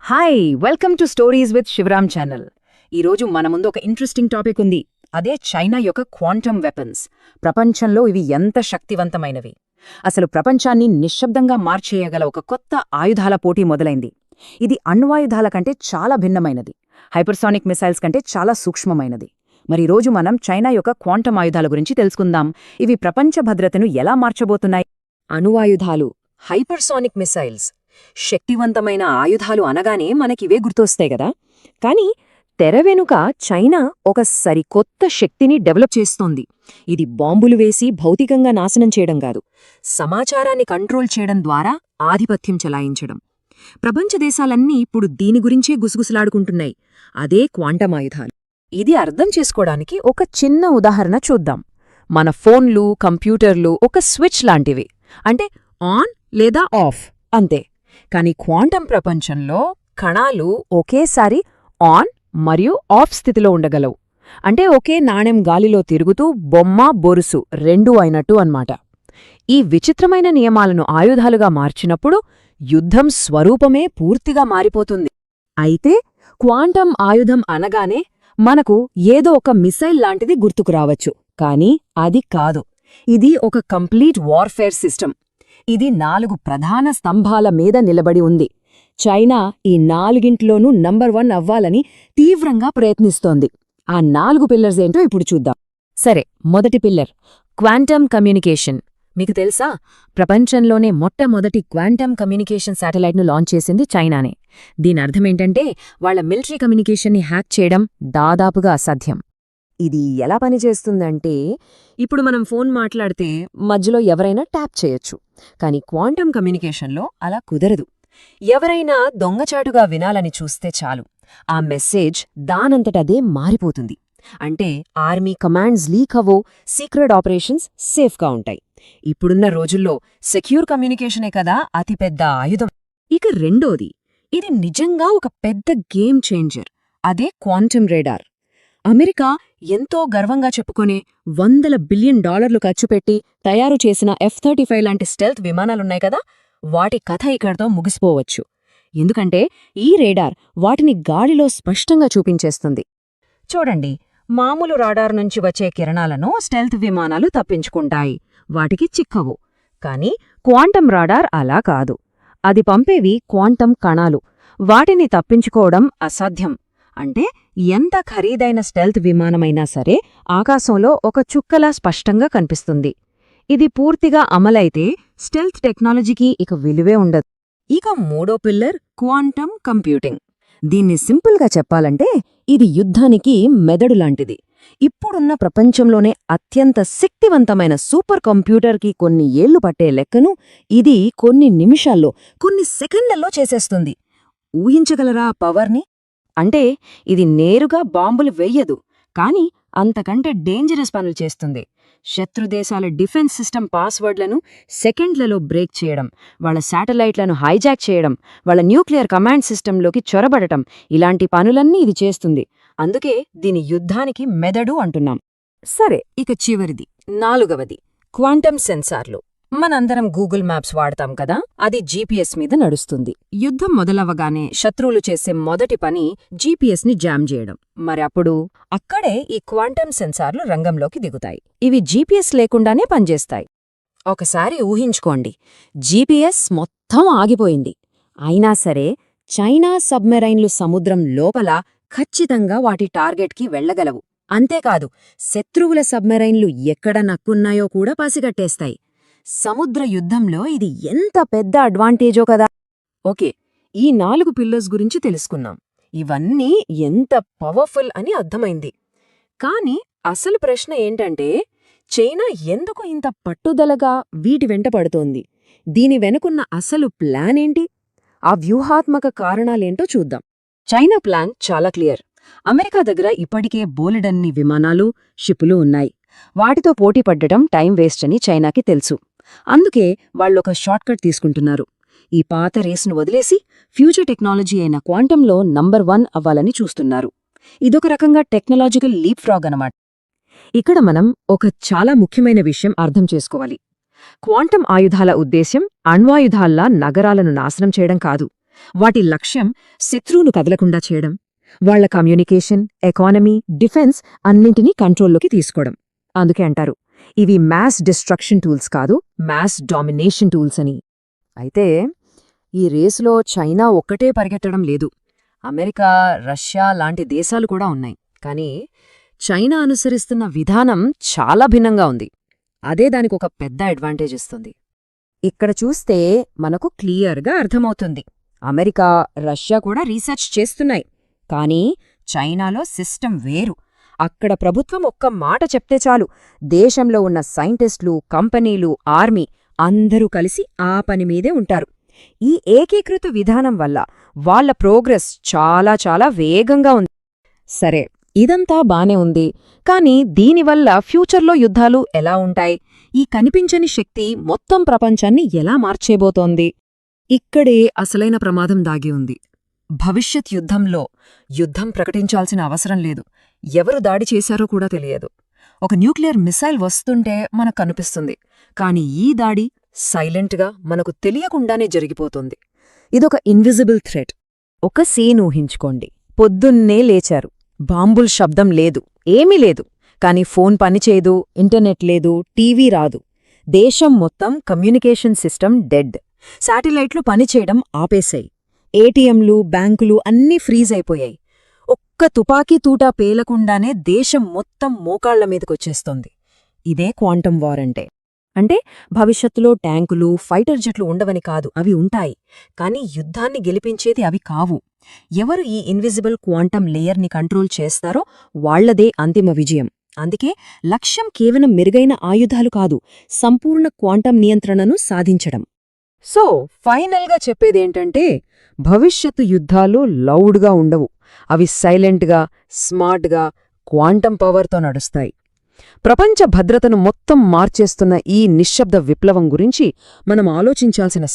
Hi welcome to stories with Shivaram channel. ఈరోజు మన ముందు ఒక ఇంట్రెస్టింగ్ టాపిక్ ఉంది. అదే చైనా యొక్క క్వాంటమ్ వెపన్స్. ప్రపంచంలో ఇవి ఎంత శక్తివంతమైనవి, అసలు ప్రపంచాన్ని నిశ్శబ్దంగా మార్చేయగల ఒక కొత్త ఆయుధాల పోటీ మొదలైంది. ఇది అణ్వాయుధాల కంటే చాలా భిన్నమైనది, హైపర్సానిక్ మిసైల్స్ కంటే చాలా సూక్ష్మమైనది. మరి రోజు మనం చైనా యొక్క క్వాంటమ్ ఆయుధాల గురించి తెలుసుకుందాం. ఇవి ప్రపంచ భద్రతను ఎలా మార్చబోతున్నాయి? అణువాయుధాలు, హైపర్సానిక్ మిసైల్స్, శక్తివంతమైన ఆయుధాలు అనగానే మనకివే గుర్తొస్తాయి గదా. కాని తెర వెనుక చైనా ఒక సరికొత్త శక్తిని డెవలప్ చేస్తోంది. ఇది బాంబులు వేసి భౌతికంగా నాశనం చేయడం కాదు, సమాచారాన్ని కంట్రోల్ చేయడం ద్వారా ఆధిపత్యం చెలాయించడం. ప్రపంచ దేశాలన్నీ ఇప్పుడు దీని గురించే గుసగుసలాడుకుంటున్నాయి, అదే క్వాంటమ్ ఆయుధాలు. ఇది అర్థం చేసుకోవడానికి ఒక చిన్న ఉదాహరణ చూద్దాం. మన ఫోన్లు, కంప్యూటర్లు ఒక స్విచ్ లాంటివి, అంటే ఆన్ లేదా ఆఫ్ అంతే. కాని క్వాంటమ్ ప్రపంచంలో కణాలు ఒకేసారి ఆన్ మరియు ఆఫ్ స్థితిలో ఉండగలవు. అంటే ఒకే నాణెం గాలిలో తిరుగుతూ బొమ్మ బొరుసు రెండూ అయినట్టు అన్నమాట. ఈ విచిత్రమైన నియమాలను ఆయుధాలుగా మార్చినప్పుడు యుద్ధం స్వరూపమే పూర్తిగా మారిపోతుంది. అయితే క్వాంటమ్ ఆయుధం అనగానే మనకు ఏదో ఒక మిసైల్ లాంటిది గుర్తుకు రావచ్చు, కాని అది కాదు. ఇది ఒక కంప్లీట్ వార్ఫేర్ సిస్టమ్. ఇది 4 ప్రధాన స్తంభాల మీద నిలబడి ఉంది. చైనా ఈ 4ంట్లోనూ నంబర్ 1 అవ్వాలని తీవ్రంగా ప్రయత్నిస్తోంది. ఆ 4 పిల్లర్స్ ఏంటో ఇప్పుడు చూద్దాం. సరే, మొదటి పిల్లర్ క్వాంటమ్ కమ్యూనికేషన్. మీకు తెలుసా, ప్రపంచంలోనే మొట్టమొదటి క్వాంటమ్ కమ్యూనికేషన్ శాటిలైట్ను లాంచ్ చేసింది చైనానే. దీని అర్థమేంటంటే వాళ్ల మిలిటరీ కమ్యూనికేషన్ని హ్యాక్ చేయడం దాదాపుగా అసాధ్యం. ఇది ఎలా పనిచేస్తుందంటే, ఇప్పుడు మనం ఫోన్ మాట్లాడితే మధ్యలో ఎవరైనా ట్యాప్ చేయొచ్చు, కాని క్వాంటమ్ కమ్యూనికేషన్లో అలా కుదరదు. ఎవరైనా దొంగచాటుగా వినాలని చూస్తే చాలు, ఆ మెసేజ్ దానంతటదే మారిపోతుంది. అంటే ఆర్మీ కమాండ్స్ లీక్ అవ్వో, సీక్రెట్ ఆపరేషన్స్ సేఫ్గా ఉంటాయి. ఇప్పుడున్న రోజుల్లో సెక్యూర్ కమ్యూనికేషనే కదా అతిపెద్ద ఆయుధం. ఇక రెండోది, ఇది నిజంగా ఒక పెద్ద గేమ్ చేంజర్. అదే క్వాంటమ్ రేడార్. అమెరికా ఎంతో గర్వంగా చెప్పుకునే $100 బిలియన్ ఖర్చుపెట్టి తయారు చేసిన F-35 లాంటి స్టెల్త్ విమానాలున్నాయి కదా, వాటి కథ ఇక్కడితో ముగిసిపోవచ్చు. ఎందుకంటే ఈ రేడార్ వాటిని గాలిలో స్పష్టంగా చూపించేస్తుంది. చూడండి, మామూలు రాడార్ నుంచి వచ్చే కిరణాలను స్టెల్త్ విమానాలు తప్పించుకుంటాయి, వాటికి చిక్కవు. కాని క్వాంటమ్ రాడార్ అలా కాదు. అది పంపేవి క్వాంటమ్ కణాలు, వాటిని తప్పించుకోవడం అసాధ్యం. అంటే ఎంత ఖరీదైన స్టెల్త్ విమానమైనా సరే ఆకాశంలో ఒక చుక్కలా స్పష్టంగా కనిపిస్తుంది. ఇది పూర్తిగా అమలైతే స్టెల్త్ టెక్నాలజీకి ఇక విలువే ఉండదు. ఇక మూడో పిల్లర్ క్వాంటమ్ కంప్యూటింగ్. దీన్ని సింపుల్గా చెప్పాలంటే ఇది యుద్ధానికి మెదడు లాంటిది. ఇప్పుడున్న ప్రపంచంలోనే అత్యంత శక్తివంతమైన సూపర్ కంప్యూటర్కి కొన్ని ఏళ్లు పట్టే లెక్కను ఇది కొన్ని నిమిషాల్లో, కొన్ని సెకండ్లలో చేసేస్తుంది. ఊహించగలరా పవర్ని? అంటే ఇది నేరుగా బాంబులు వెయ్యదు, కాని అంతకంటే డేంజరస్ పనులు చేస్తుంది. శత్రుదేశాల డిఫెన్స్ సిస్టమ్ పాస్వర్డ్లను సెకండ్లలో బ్రేక్ చేయడం, వాళ్ల శాటిలైట్లను హైజాక్ చేయడం, వాళ్ల న్యూక్లియర్ కమాండ్ సిస్టంలోకి చొరబడటం, ఇలాంటి పనులన్నీ ఇది చేస్తుంది. అందుకే దీని యుద్ధానికి మెదడు అంటున్నాం. సరే, ఇక చివరిది 4వది క్వాంటమ్ సెన్సార్లు. మనందరం గూగుల్ మ్యాప్స్ వాడతాం కదా, అది జీపీఎస్ మీద నడుస్తుంది. యుద్ధం మొదలవగానే శత్రువులు చేసే మొదటి పని జీపీఎస్ని జామ్ చేయడం. మరి అక్కడే ఈ క్వాంటమ్ సెన్సార్లు రంగంలోకి దిగుతాయి. ఇవి జీపీఎస్ లేకుండానే పనిచేస్తాయి. ఒకసారి ఊహించుకోండి, జీపీఎస్ మొత్తం ఆగిపోయింది. అయినా సరే చైనా సబ్మెరైన్లు సముద్రం లోపల ఖచ్చితంగా వాటి టార్గెట్కి వెళ్లగలవు. అంతేకాదు, శత్రువుల సబ్మెరైన్లు ఎక్కడ నక్కున్నాయో కూడా పసిగట్టేస్తాయి. సముద్ర యుద్ధంలో ఇది ఎంత పెద్ద అడ్వాంటేజో కదా. ఓకే, ఈ 4 పిల్లర్స్ గురించి తెలుసుకున్నాం. ఇవన్నీ ఎంత పవర్ఫుల్ అని అర్థమైంది. కాని అసలు ప్రశ్న ఏంటంటే, చైనా ఎందుకు ఇంత పట్టుదలగా వీటి వెంట పడుతోంది? దీని వెనుకున్న అసలు ప్లాన్ ఏంటి? ఆ వ్యూహాత్మక కారణాలేంటో చూద్దాం. చైనా ప్లాన్ చాలా క్లియర్. అమెరికా దగ్గర ఇప్పటికే బోలెడన్ని విమానాలు, షిప్పులు ఉన్నాయి. వాటితో పోటీ పడ్డటం టైం వేస్ట్ అని చైనాకి తెలుసు. అందుకే వాళ్ళొక షార్ట్కట్ తీసుకుంటున్నారు. ఈ పాత రేసును వదిలేసి ఫ్యూచర్ టెక్నాలజీ అయిన క్వాంటంలో నంబర్ 1 అవ్వాలని చూస్తున్నారు. ఇదొక రకంగా టెక్నాలజికల్ లీప్ ఫ్రాగ్ అన్నమాట. ఇక్కడ మనం ఒక చాలా ముఖ్యమైన విషయం అర్థం చేసుకోవాలి. క్వాంటమ్ ఆయుధాల ఉద్దేశ్యం అణ్వాయుధాల్లా నగరాలను నాశనం చేయడం కాదు, వాటి లక్ష్యం శత్రువును కదలకుండా చేయడం, వాళ్ల కమ్యూనికేషన్, ఎకానమీ, డిఫెన్స్ అన్నింటినీ కంట్రోల్లోకి తీసుకోవడం. అందుకే అంటారు, ఇవి మ్యాస్ డిస్ట్రక్షన్ టూల్స్ కాదు, మ్యాస్ డామినేషన్ టూల్స్ అని. అయితే ఈ రేసులో చైనా ఒక్కటే పరిగెట్టడం లేదు. అమెరికా, రష్యా లాంటి దేశాలు కూడా ఉన్నాయి. కానీ చైనా అనుసరిస్తున్న విధానం చాలా భిన్నంగా ఉంది. అదే దానికొక పెద్ద అడ్వాంటేజ్ ఇస్తుంది. ఇక్కడ చూస్తే మనకు క్లియర్గా అర్థమవుతుంది. అమెరికా, రష్యా కూడా రీసెర్చ్ చేస్తున్నాయి. కానీ చైనాలో సిస్టమ్ వేరు. అక్కడ ప్రభుత్వం ఒక్క మాట చెప్తే చాలు, దేశంలో ఉన్న సైంటిస్టులు, కంపెనీలు, ఆర్మీ అందరూ కలిసి ఆ పని మీదే ఉంటారు. ఈ ఏకీకృత విధానం వల్ల వాళ్ల ప్రోగ్రెస్ చాలా చాలా వేగంగా ఉంది. సరే, ఇదంతా బానే ఉంది. కానీ దీనివల్ల ఫ్యూచర్లో యుద్ధాలు ఎలా ఉంటాయి? ఈ కనిపించని శక్తి మొత్తం ప్రపంచాన్ని ఎలా మార్చేబోతోంది? ఇక్కడే అసలైన ప్రమాదం దాగి ఉంది. భవిష్యత్ యుద్ధంలో యుద్ధం ప్రకటించాల్సిన అవసరం లేదు. ఎవరు దాడి చేశారో కూడా తెలియదు. ఒక న్యూక్లియర్ మిసైల్ వస్తుంటే మనకు కనిపిస్తుంది. కాని ఈ దాడి సైలెంట్గా మనకు తెలియకుండానే జరిగిపోతుంది. ఇదొక ఇన్విజిబుల్ థ్రెట్. ఒక సీన్ ఊహించుకోండి. పొద్దున్నే లేచారు. బాంబుల్ శబ్దం లేదు, ఏమీ లేదు. కాని ఫోన్ పనిచేయదు, ఇంటర్నెట్ లేదు, టీవీ రాదు. దేశం మొత్తం కమ్యూనికేషన్ సిస్టమ్ డెడ్. శాటిలైట్లు పనిచేయడం ఆపేశాయి. ఏటీఎంలు, బ్యాంకులు అన్నీ ఫ్రీజ్ అయిపోయాయి. ఒక్క తుపాకీ తూటా పేలకుండానే దేశం మొత్తం మోకాళ్ల మీదకొచ్చేస్తోంది. ఇదే క్వాంటమ్ వార్ అంటే భవిష్యత్తులో ట్యాంకులు, ఫైటర్ జెట్లు ఉండవని కాదు, అవి ఉంటాయి. కాని యుద్ధాన్ని గెలిపించేది అవి కావు. ఎవరు ఈ ఇన్విజిబుల్ క్వాంటమ్ లేయర్ని కంట్రోల్ చేస్తారో వాళ్లదే అంతిమ విజయం. అందుకే లక్ష్యం కేవలం మెరుగైన ఆయుధాలు కాదు, సంపూర్ణ క్వాంటమ్ నియంత్రణను సాధించడం. సో ఫైనల్గా చెప్పేదేంటంటే, భవిష్యత్తు యుద్ధాలు లౌడ్గా ఉండవు. అవి సైలెంట్గా, స్మార్ట్గా, క్వాంటమ్ పవర్తో నడుస్తాయి. ప్రపంచ భద్రతను మొత్తం మార్చేస్తున్న ఈ నిశ్శబ్ద విప్లవం గురించి మనం ఆలోచించాల్సిన